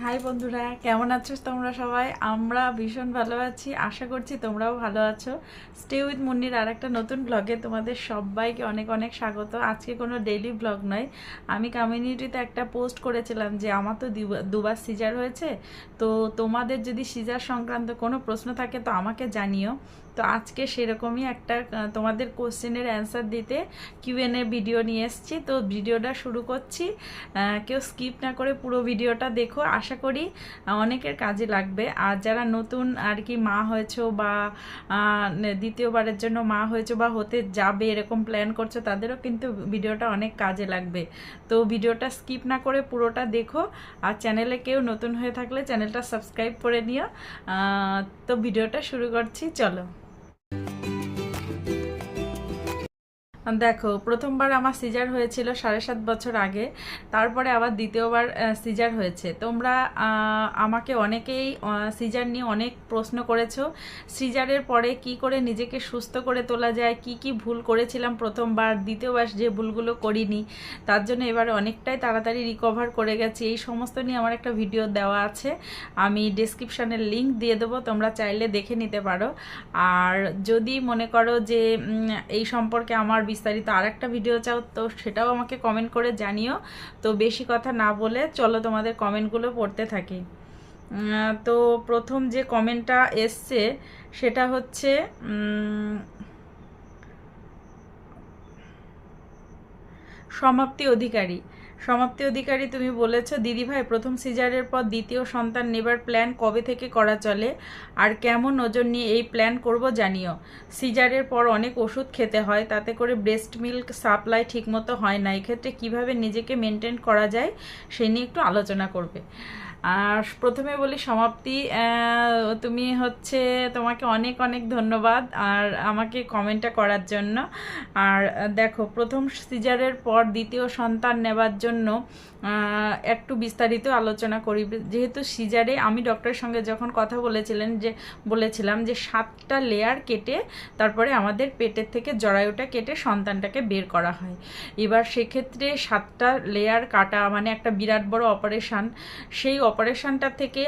High বন্ধুরা, কেমন আছো তোমরা সবাই? আমরা ভীষণ ভালো আছি, আশা করছি তোমরাও ভালো আছো। স্টে উইথ মুন্নির আর একটা নতুন ব্লগে তোমাদের সবাইকে অনেক অনেক স্বাগত। আজকে কোনো ডেইলি ব্লগ নয়, আমি কমিউনিটিতে একটা পোস্ট করেছিলাম যে আমার তো দুবার সিজার হয়েছে, তো তোমাদের যদি সিজার সংক্রান্ত কোনো প্রশ্ন থাকে তো আমাকে জানিও। তো আজকে সেরকমই একটা তোমাদের কোশ্চেনের অ্যান্সার দিতে কিউএনএ ভিডিও নিয়ে এসেছি। তো ভিডিওটা শুরু করছি, কেউ স্কিপ না করে পুরো ভিডিওটা দেখো, আশা করি অনেকের কাজে লাগবে। আর যারা নতুন আর কি মা হয়েছো বা দ্বিতীয়বারের জন্য মা হয়েছো বা হতে যাবে এরকম প্ল্যান করছো, তাদেরও কিন্তু ভিডিওটা অনেক কাজে লাগবে। তো ভিডিওটা স্কিপ না করে পুরোটা দেখো। আর চ্যানেলে কেউ নতুন হয়ে থাকলে চ্যানেলটা সাবস্ক্রাইব করে নিও। তো ভিডিওটা শুরু করছি, চলো। দেখো, প্রথমবার আমার সিজার হয়েছিল 7.5 বছর আগে, তারপরে আবার দ্বিতীয়বার সিজার হয়েছে। তোমরা আমাকে অনেকেই সিজার নিয়ে অনেক প্রশ্ন করেছো। সিজারের পরে কি করে নিজেকে সুস্থ করে তোলা যায়, কি কি ভুল করেছিলাম প্রথমবার, দ্বিতীয়বার যে ভুলগুলো করিনি, তার জন্য এবারে অনেকটাই তাড়াতাড়ি রিকভার করে গেছি। এই সমস্ত নিয়ে আমার একটা ভিডিও দেওয়া আছে, আমি ডেসক্রিপশানের লিঙ্ক দিয়ে দেবো, তোমরা চাইলে দেখে নিতে পারো। আর যদি মনে করো যে এই সম্পর্কে আমার বিস্তারিত আর একটা ভিডিও চাও, তো সেটাও আমাকে কমেন্ট করে জানিও। তো বেশি কথা না বলে চলো তোমাদের কমেন্টগুলো পড়তে থাকি। তো প্রথম যে কমেন্টটা এসছে সেটা হচ্ছে সমাপ্তি অধিকারী। সমাপ্তি অধিকারী, তুমি বলেছো, দিদিভাই প্রথম সিজারের পর দ্বিতীয় সন্তান নেবার প্ল্যান কবে থেকে করা চলে, আর কেমন ওজন নিয়ে এই প্ল্যান করব জানিও। সিজারের পর অনেক ওষুধ খেতে হয়, তাতে করে ব্রেস্ট মিল্ক সাপ্লাই ঠিকমতো হয় না, এক্ষেত্রে কিভাবে নিজেকে মেনটেন করা যায় সে নিয়ে একটু আলোচনা করবে। আর প্রথমে বলি সমাপ্তি, তুমি হচ্ছে, তোমাকে অনেক অনেক ধন্যবাদ আর আমাকে কমেন্টটা করার জন্য। আর দেখো, প্রথম সিজারের পর দ্বিতীয় সন্তান নেবার জন্য একটু বিস্তারিত আলোচনা করি। যেহেতু সিজারে আমি ডক্টরের সঙ্গে যখন কথা বলেছিলাম যে 7টা লেয়ার কেটে তারপরে আমাদের পেটের থেকে জরায়ুটা কেটে সন্তানটাকে বের করা হয়। এবার সেক্ষেত্রে 7টা লেয়ার কাটা মানে একটা বিরাট বড় অপারেশান। সেই অপারেশানটা থেকে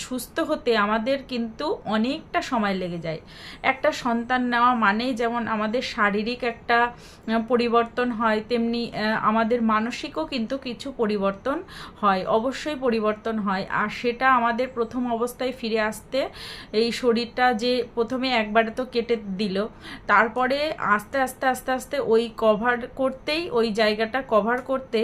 সুস্থ হতে আমাদের কিন্তু অনেকটা সময় লেগে যায়। একটা সন্তান নেওয়া মানেই যেমন আমাদের শারীরিক একটা পরিবর্তন হয়, তেমনি আমাদের মানসিকও কিন্তু কিছু পরিবর্তন হয়, অবশ্যই পরিবর্তন হয়। আর সেটা আমাদের প্রথম অবস্থায় ফিরে আসতে এই শরীরটা যে প্রথমে একবারে তো কেটে দিল, তারপরে আস্তে আস্তে আস্তে আস্তে ওই কভার করতেই, ওই জায়গাটা কভার করতে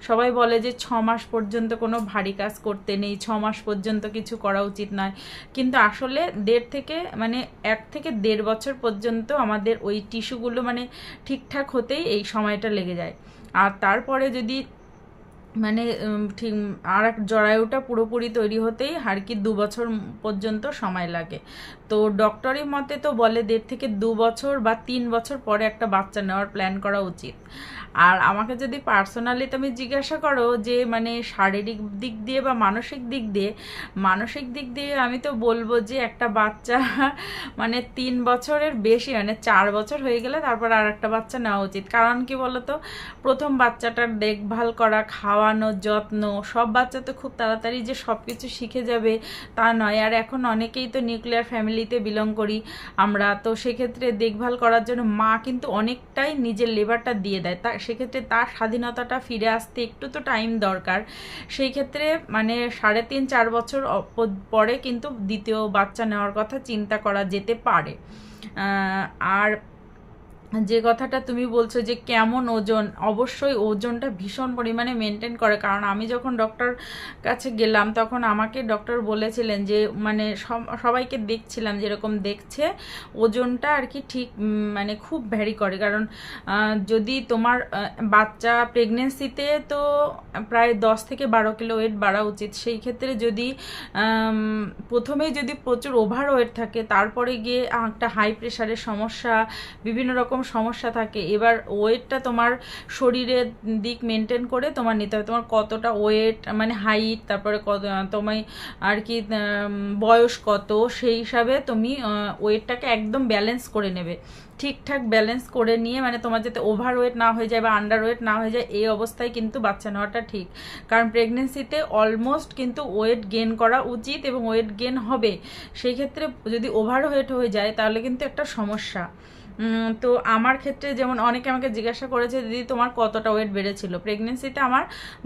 সবাই বলে যে 6 মাস পর্যন্ত কোনো ভারী কাজ করতে নেই, 6 মাস পর্যন্ত কিছু করা উচিত নয়। কিন্তু আসলে 1 থেকে 1.5 বছর পর্যন্ত আমাদের ওই টিস্যুগুলো মানে ঠিকঠাক হতেই এই সময়টা লেগে যায়। আর তারপরে যদি ঠিক আর এক জরায়ুটা পুরোপুরি তৈরি হতেই আর কি 2 বছর পর্যন্ত সময় লাগে। তো ডক্টরের মতে তো বলে 1.5 থেকে 2 বছর বা 3 বছর পরে একটা বাচ্চা নেওয়ার প্ল্যান করা উচিত। আর আমাকে যদি পার্সোনালি তুমি জিজ্ঞাসা করো যে মানে শারীরিক দিক দিয়ে বা মানসিক দিক দিয়ে আমি তো বলবো যে একটা বাচ্চা 3 বছরের বেশি 4 বছর হয়ে গেলে তারপর আর একটা বাচ্চা নেওয়া উচিত। কারণ কি বলতো, প্রথম বাচ্চাটার দেখভাল করা, খাওয়ানো, যত্ন, সব বাচ্চা তো খুব তাড়াতাড়ি যে সব কিছু শিখে যাবে তা নয়। আর এখন অনেকেই তো নিউক্লিয়ার ফ্যামিলিতে বিলং করি আমরা, তো সেক্ষেত্রে দেখভাল করার জন্য মা কিন্তু অনেকটাই নিজের লেবারটা দিয়ে দেয়, তা সেক্ষেত্রে তার স্বাধীনতাটা ফিরে আসতে একটু তো টাইম দরকার। সেই ক্ষেত্রে 3.5-4 বছর পরে কিন্তু দ্বিতীয় বাচ্চা নেওয়ার কথা চিন্তা করা যেতে পারে। আর যে কথাটা তুমি বলছো যে কেমন ওজন, অবশ্যই ওজনটা ভীষণ পরিমাণে মেনটেন করে। কারণ আমি যখন ডক্টর কাছে গেলাম তখন আমাকে ডক্টর বলেছিলেন যে সবাইকে দেখছিলাম যেরকম দেখছে, ওজনটা আর কি ঠিক খুব ভ্যারি করে। কারণ যদি তোমার বাচ্চা প্রেগনেন্সিতে তো প্রায় 10 থেকে 12 কিলো ওয়েট বাড়া উচিত। সেই ক্ষেত্রে যদি প্রথমেই যদি প্রচুর ওভার ওয়েট থাকে, তারপরে গিয়ে একটা হাই প্রেশারের সমস্যা, বিভিন্ন রকম সমস্যা থাকে, এবার ওয়েটটা তোমার শরীরের দিক মেনটেন করে তোমার নিতে হবে, তোমার কতটা ওয়েট মানে হাইট, তারপরে কত তোমায় আর কি বয়স কত, সেই হিসাবে তুমি ওয়েটটাকে একদম ব্যালেন্স করে নেবে। ঠিকঠাক ব্যালেন্স করে নিয়ে মানে তোমার যাতে ওভার ওয়েট না হয়ে যায় বা আন্ডার ওয়েট না হয়ে যায়, এই অবস্থায় কিন্তু বাচ্চা নেওয়াটা ঠিক। কারণ প্রেগনেন্সিতে অলমোস্ট কিন্তু ওয়েট গেন করা উচিত এবং ওয়েট গেন হবে। সেই ক্ষেত্রে যদি ওভার ওয়েট হয়ে যায় তাহলে কিন্তু একটা সমস্যা। তো আমার ক্ষেত্রে যেমন অনেকে আমাকে জিজ্ঞাসা করেছে, দিদি তোমার কতটা ওয়েট বেড়েছিল প্রেগনেন্সিতে? আমার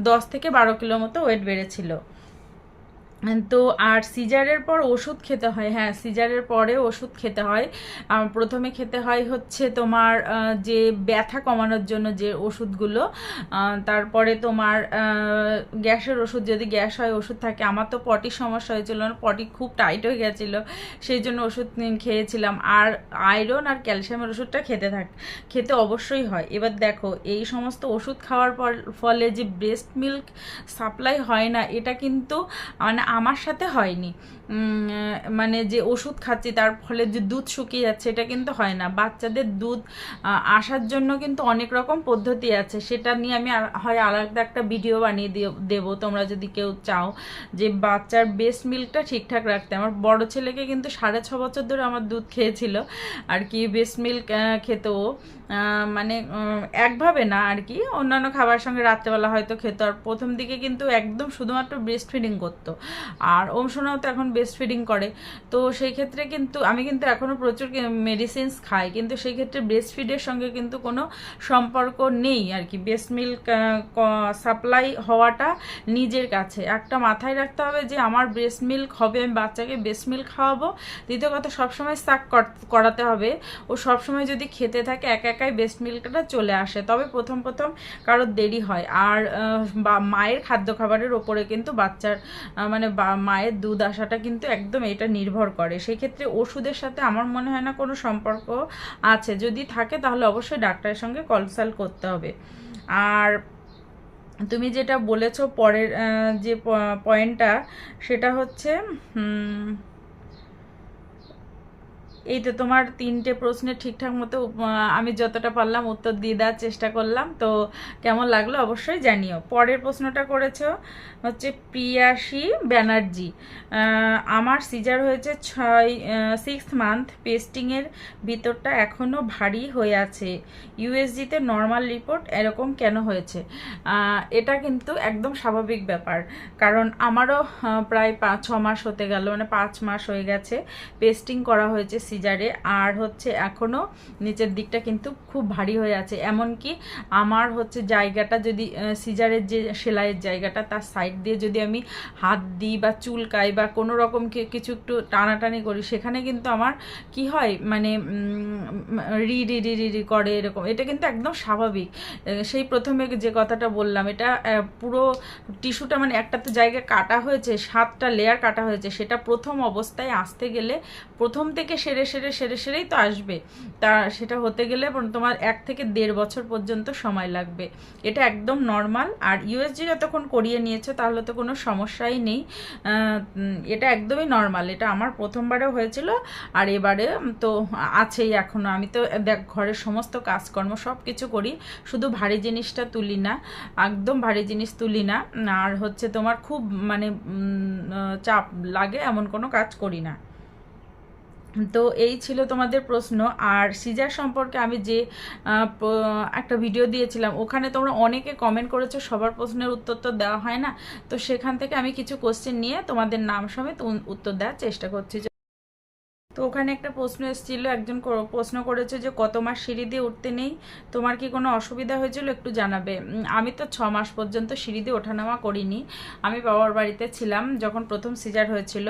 10 থেকে 12 কিলো মতো ওয়েট বেড়েছিল। তো আর সিজারের পর ওষুধ খেতে হয়, হ্যাঁ সিজারের পরে ওষুধ খেতে হয়। প্রথমে খেতে হয় হচ্ছে তোমার যে ব্যথা কমানোর জন্য যে ওষুধগুলো, তারপরে তোমার গ্যাসের ওষুধ, যদি গ্যাস হয় ওষুধ থাকে। আমার তো পটির সমস্যা হয়েছিল, পটি খুব টাইট হয়ে গেছিলো, সেই জন্য ওষুধ খেয়েছিলাম। আর আয়রন আর ক্যালসিয়ামের ওষুধটা খেতে অবশ্যই হয়। এবার দেখো এই সমস্ত ওষুধ খাওয়ার ফলে যে ব্রেস্ট মিল্ক সাপ্লাই হয় না, এটা কিন্তু মানে আমার সাথে হয়নি। মানে যে ওষুধ খাচ্ছি তার ফলে যে দুধ শুকিয়ে যাচ্ছে, এটা কিন্তু হয় না। বাচ্চাদের দুধ আসার জন্য কিন্তু অনেক রকম পদ্ধতি আছে, সেটা নিয়ে আমি হয় আলাদা একটা ভিডিও বানিয়ে দেবো, তোমরা যদি কেউ চাও যে বাচ্চার ব্রেস্ট মিল্কটা ঠিকঠাক রাখতে। আমার বড় ছেলেকে কিন্তু 6.5 বছর ধরে আমার দুধ খেয়েছিল আর কি, ব্রেস্ট মিল্ক খেতেও মানে একভাবে না আর কি, অন্যান্য খাবার সঙ্গে রাত্রেবেলা হয়তো খেত। আর প্রথম দিকে কিন্তু একদম শুধুমাত্র ব্রেস্ট ফিডিং করতো, আর সোনাও তো এখন ব্রেস্ট ফিডিং করে। তো সেই ক্ষেত্রে কিন্তু আমি কিন্তু এখনও প্রচুর মেডিসিনস খাই, কিন্তু সেই ক্ষেত্রে ব্রেস্ট ফিডের সঙ্গে কিন্তু কোনো সম্পর্ক নেই আর কি। ব্রেস্ট মিল্ক সাপ্লাই হওয়াটা নিজের কাছে একটা মাথায় রাখতে হবে যে আমার ব্রেস্ট মিল্ক হবে, আমি বাচ্চাকে ব্রেস্ট মিল্ক খাওয়াবো। দ্বিতীয় কথা, সবসময় সাক করাতে হবে, ও সবসময় যদি খেতে থাকে একাই ব্রেস্ট মিল্কটা চলে আসে, তবে প্রথম কারোর দেরি হয়। আর মায়ের খাদ্য খাবারের ওপরে কিন্তু বাচ্চার মানে মায়ের দুধ আসাটা কিন্তু একদম এটা নির্ভর করে। সেই ক্ষেত্রে ওষুধের সাথে আমার মনে হয় না কোনো সম্পর্ক আছে, যদি থাকে তাহলে অবশ্যই ডাক্তারের সঙ্গে কনসাল্ট করতে হবে। আর তুমি যেটা বলেছো পরের যে পয়েন্টটা, সেটা হচ্ছে এই তো তোমার 3টে প্রশ্নের ঠিকঠাক মতো আমি যতটা পারলাম উত্তর দিয়ে দেওয়ার চেষ্টা করলাম। তো কেমন লাগলো অবশ্যই জানিও। পরের প্রশ্নটা করেছো হচ্ছে প্রিয়াসী ব্যানার্জি, আমার সিজার হয়েছে 6 মান্থ, পেস্টিংয়ের ভিতরটা এখনও ভারী হয়ে আছে, ইউএসজিতে নর্মাল রিপোর্ট, এরকম কেন হয়েছে? এটা কিন্তু একদম স্বাভাবিক ব্যাপার, কারণ আমারও প্রায় 6 মাস হতে গেল, মানে 5 মাস হয়ে গেছে পেস্টিং করা হয়েছে সিজারে। আর হচ্ছে এখনও নিচের দিকটা কিন্তু খুব ভারী হয়ে আছে, এমনকি আমার হচ্ছে জায়গাটা যদি সিজারের যে সেলাইয়ের জায়গাটা তার সাইড দিয়ে যদি আমি হাত দিই বা চুলকাই বা কোনো রকম কিছু একটু টানাটানি করি, সেখানে কিন্তু আমার কি হয় মানে রি রি রি রি করে এরকম। এটা কিন্তু একদম স্বাভাবিক। সেই প্রথমে যে কথাটা বললাম, এটা পুরো টিস্যুটা মানে একটা তো জায়গায় কাটা হয়েছে, 7টা লেয়ার কাটা হয়েছে, সেটা প্রথম অবস্থায় আসতে গেলে প্রথম থেকে সেরেই তো আসবে, তা সেটা হতে গেলে তোমার 1 থেকে 1.5 বছর পর্যন্ত সময় লাগবে। এটা একদম নর্মাল। আর ইউএসজি যতক্ষণ করিয়ে নিয়েছে তাহলে তো কোনো সমস্যাই নেই, এটা একদমই নর্মাল। এটা আমার প্রথমবারেও হয়েছিল আর এবারে তো আছেই এখনও। আমি তো দেখ ঘরের সমস্ত কাজকর্ম সব কিছু করি, শুধু ভারী জিনিসটা তুলি না, একদম ভারী জিনিস তুলি না। আর হচ্ছে তোমার খুব মানে চাপ লাগে এমন কোনো কাজ করি না। তো এই ছিল তোমাদের প্রশ্ন। আর সিজার সম্পর্কে আমি যে একটা ভিডিও দিয়েছিলাম, ওখানে তোমরা অনেকে কমেন্ট করেছো, সবার প্রশ্নের উত্তর তো দেওয়া হয় না, তো সেখান থেকে আমি কিছু কোশ্চেন নিয়ে তোমাদের নাম সমেত উত্তর দেওয়ার চেষ্টা করছি। তো ওখানে একটা প্রশ্ন এসেছিল, একজন প্রশ্ন করেছে যে কত মাস সিঁড়ি দিয়ে উঠতে নেই, তোমার কি কোনো অসুবিধা হয়েছিল একটু জানাবে। আমি তো 6 মাস পর্যন্ত সিঁড়ি দিয়ে ওঠানামা করিনি, আমি বাবার বাড়িতে ছিলাম যখন প্রথম সিজার হয়েছিল।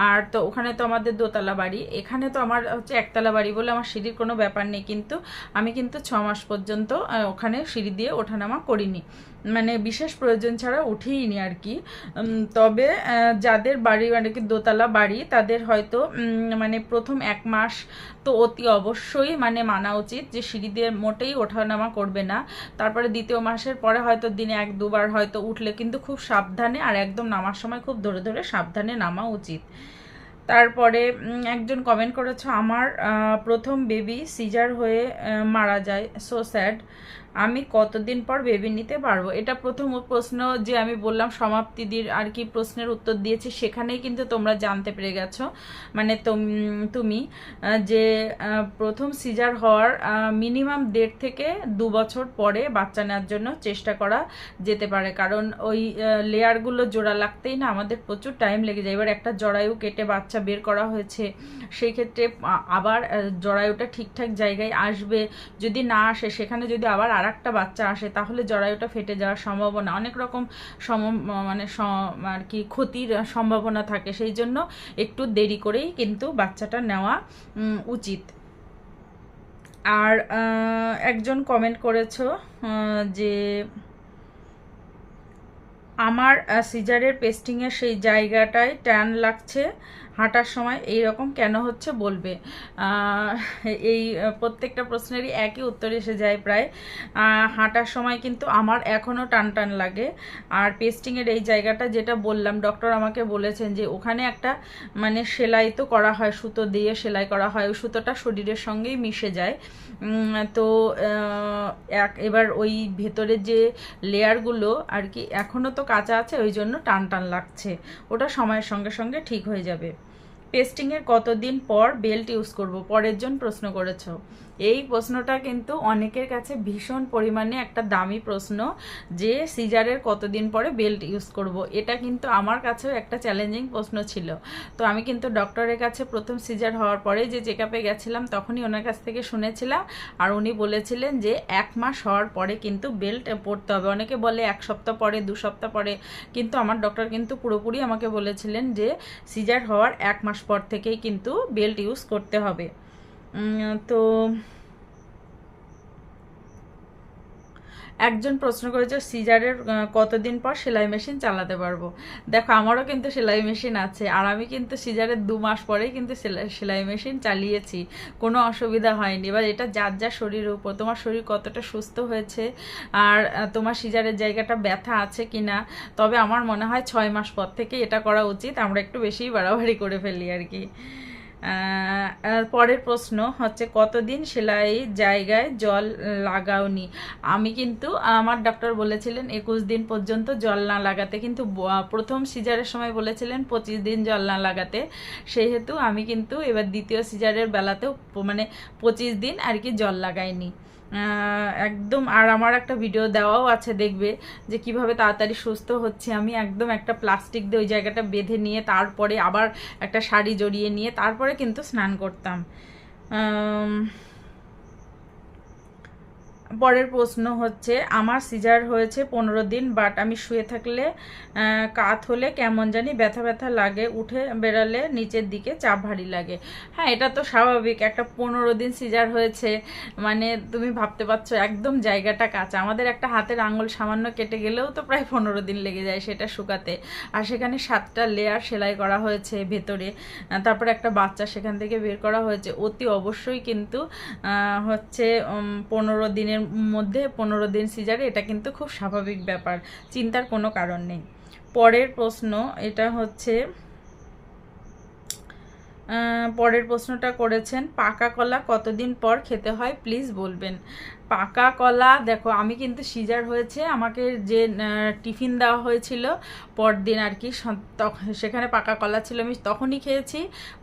আর তো ওখানে তো আমাদের দোতলা বাড়ি, এখানে তো আমার হচ্ছে একতলা বাড়ি বলে আমার সিঁড়ির কোনো ব্যাপার নেই, কিন্তু আমি কিন্তু 6 মাস পর্যন্ত ওখানে সিঁড়ি দিয়ে ওঠানামা করিনি, মানে বিশেষ প্রয়োজন ছাড়া উঠিনি আর কি। তবে যাদের বাড়ি মানে কি দোতলা বাড়ি, তাদের হয়তো মানে প্রথম 1 মাস তো অতি অবশ্যই মানে মানা উচিত যে সিঁড়ি দিয়ে মোটেই ওঠানামা করবে না। তারপরে 2য় মাসের পরে হয়তো দিনে 1-2 বার হয়তো উঠলে, কিন্তু খুব সাবধানে, আর একদম নামার সময় খুব ধরে ধরে সাবধানে নামা উচিত। তারপরে একজন কমেন্ট করেছো, আমার প্রথম বেবি সিজার হয়ে মারা যায়, সো স্যাড, আমি কতদিন পর বেবি নিতে পারবো? এটা প্রথম প্রশ্ন যে আমি বললাম সমাপ্তিদির আর কি প্রশ্নের উত্তর দিয়েছি, সেখানেই কিন্তু তোমরা জানতে পেরে গেছো। মানে তুমি যে প্রথম সিজার হওয়ার মিনিমাম 1.5 থেকে 2 বছর পরে বাচ্চা নেওয়ার জন্য চেষ্টা করা যেতে পারে, কারণ ওই লেয়ারগুলো জোড়া লাগতেই না আমাদের প্রচুর টাইম লেগে যায়। এবার একটা জরায়ু কেটে বাচ্চা বের করা হয়েছে, সেই ক্ষেত্রে আবার জরায়ুটা ঠিকঠাক জায়গায় আসবে, যদি না আসে সেখানে যদি আবার আর একটা বাচ্চা আসে তাহলে জরায়ুটা ফেটে যাওয়ার সম্ভাবনা, অনেক রকম মানে আর কি ক্ষতির সম্ভাবনা থাকে। সেই জন্য একটু দেরি করেই কিন্তু বাচ্চাটা নেওয়া উচিত। আর একজন কমেন্ট করেছো যে আমার সিজারের পেস্টিংয়ের সেই জায়গাটায় ট্যান লাগছে, হাঁটার সময় এই রকম কেন হচ্ছে বলবে? এই প্রত্যেকটা প্রশ্নেরই একই উত্তর এসে যায় প্রায়। হাঁটার সময় কিন্তু আমার এখনও টান টান লাগে। আর পেস্টিংয়ের এই জায়গাটা যেটা বললাম, ডক্টর আমাকে বলেছেন যে ওখানে একটা মানে সেলাই তো করা হয়, সুতো দিয়ে সেলাই করা হয়, ওই সুতোটা শরীরের সঙ্গেই মিশে যায়। তো এবার ওই ভেতরে যে লেয়ারগুলো আর কি এখনও তো কাঁচা আছে, ওই জন্য টান টান লাগছে, ওটা সময়ের সঙ্গে সঙ্গে ঠিক হয়ে যাবে। পেস্টিংয়ের কতদিন পর বেল্ট ইউজ করব? পরের জন প্রশ্ন করেছ। এই প্রশ্নটা কিন্তু অনেকের কাছে ভীষণ পরিমাণে একটা দামি প্রশ্ন, যে সিজারের কতদিন পরে বেল্ট ইউজ করব। এটা কিন্তু আমার কাছেও একটা চ্যালেঞ্জিং প্রশ্ন ছিল। তো আমি কিন্তু ডক্টরের কাছে প্রথম সিজার হওয়ার পরে যে চেক আপে গেছিলাম তখনই ওনার কাছ থেকে শুনেছিলাম, আর উনি বলেছিলেন যে 1 মাস হওয়ার পরে কিন্তু বেল্ট পরতে হবে। অনেকে বলে 1 সপ্তাহ পরে, 2 সপ্তাহ পরে, কিন্তু আমার ডক্টর কিন্তু পুরোপুরি আমাকে বলেছিলেন যে সিজার হওয়ার 1 মাস পর থেকেই কিন্তু বেল্ট ইউজ করতে হবে। তো একজন প্রশ্ন করেছে সিজারের কতদিন পর সেলাই মেশিন চালাতে পারবো? দেখো, আমারও কিন্তু সেলাই মেশিন আছে, আর আমি কিন্তু সিজারের 2 মাস পরেই কিন্তু সেলাই মেশিন চালিয়েছি, কোনো অসুবিধা হয়নি। এবার এটা যার যার শরীরের উপর, তোমার শরীর কতটা সুস্থ হয়েছে আর তোমার সিজারের জায়গাটা ব্যথা আছে কি না। তবে আমার মনে হয় 6 মাস পর থেকে এটা করা উচিত, আমরা একটু বেশিই বাড়াবাড়ি করে ফেলি আর কি। পরের প্রশ্ন হচ্ছে কতদিন সেলাই জায়গায় জল লাগাওনি? আমি কিন্তু আমার ডক্টর বলেছিলেন 21 দিন পর্যন্ত জল না লাগাতে, কিন্তু প্রথম সিজারের সময় বলেছিলেন 25 দিন জল না লাগাতে। সেহেতু আমি কিন্তু এবার দ্বিতীয় সিজারের বেলাতেও মানে 25 দিন আর কি জল লাগাইনি একদম। আর আমার একটা ভিডিও দেওয়াও আছে, দেখবে যে কিভাবে তাড়াতাড়ি সুস্থ হচ্ছে। আমি একদম একটা প্লাস্টিক দিয়ে ওই জায়গাটা বেঁধে নিয়ে তারপরে আবার একটা শাড়ি জড়িয়ে নিয়ে তারপরে কিন্তু স্নান করতাম। পরের প্রশ্ন হচ্ছে আমার সিজার হয়েছে 15 দিন, বাট আমি শুয়ে থাকলে কাত হলে কেমন জানি ব্যথা ব্যথা লাগে, উঠে বেরালে নিচের দিকে চাপ ভারী লাগে। হ্যাঁ, এটা তো স্বাভাবিক, একটা 15 দিন সিজার হয়েছে মানে তুমি ভাবতে পারছো একদম জায়গাটা কাঁচা। আমাদের একটা হাতের আঙুল সামান্য কেটে গেলেও তো প্রায় 15 দিন লেগে যায় সেটা শুকাতে, আর সেখানে 7টা লেয়ার সেলাই করা হয়েছে ভেতরে, তারপরে একটা বাচ্চা সেখান থেকে বের করা হয়েছে। অতি অবশ্যই কিন্তু হচ্ছে 15 দিনের মধ্যে 15 দিন সিজারে, এটা কিন্তু খুব স্বাভাবিক ব্যাপার, চিন্তার কোনো কারণ নেই। পরের প্রশ্ন এটা হচ্ছে, পরের প্রশ্নটা করেছেন পাকা কলা কতদিন পর খেতে হয় প্লিজ বলবেন? পাকা কলা, দেখো আমি কিন্তু সিজার হয়েছে, আমাকে যে টিফিন দেওয়া হয়েছিল পরদিন আর কি, সেখানে পাকা কলা ছিল, আমি তখনই খেয়েছি,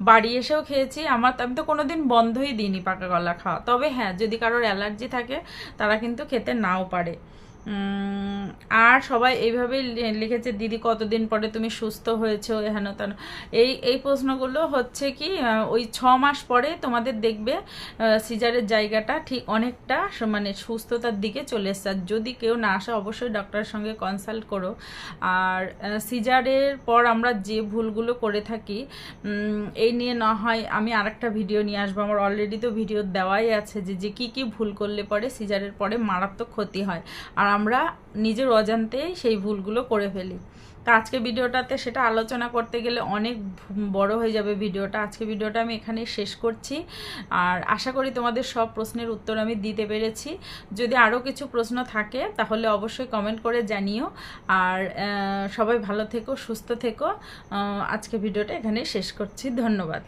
বাড়ি এসেও খেয়েছি। আমি তো কোনোদিন বন্ধই দিইনি পাকা কলা খাওয়া। তবে হ্যাঁ, যদি কারোর অ্যালার্জি থাকে তারা কিন্তু খেতে নাও পারে। আর সবাই এইভাবেই লিখেছে দিদি কতদিন পরে তুমি সুস্থ হয়েছো, হেন তেন। এই প্রশ্নগুলো হচ্ছে কি ওই 6 মাস পরে তোমাদের দেখবে সিজারের জায়গাটা ঠিক অনেকটা মানে সুস্থতার দিকে চলে এসছে। যদি কেউ না আসে অবশ্যই ডক্টরের সঙ্গে কনসাল্ট করো। আর সিজারের পর আমরা যে ভুলগুলো করে থাকি এই নিয়ে না হয় আমি আরেকটা ভিডিও নিয়ে আসবো, আমার অলরেডি তো ভিডিও দেওয়াই আছে যে কি কি ভুল করলে পরে সিজারের পরে মারাত্মক ক্ষতি হয়। আর আমরা নিজের অজান্তেই সেই ভুলগুলো করে ফেলি। তো আজকে ভিডিওটাতে সেটা আলোচনা করতে গেলে অনেক বড় হয়ে যাবে ভিডিওটা। আজকে ভিডিওটা আমি এখানেই শেষ করছি, আর আশা করি তোমাদের সব প্রশ্নের উত্তর আমি দিতে পেরেছি। যদি আরও কিছু প্রশ্ন থাকে তাহলে অবশ্যই কমেন্ট করে জানিও। আর সবাই ভালো থেকো, সুস্থ থেকো। আজকে ভিডিওটা এখানেই শেষ করছি। ধন্যবাদ।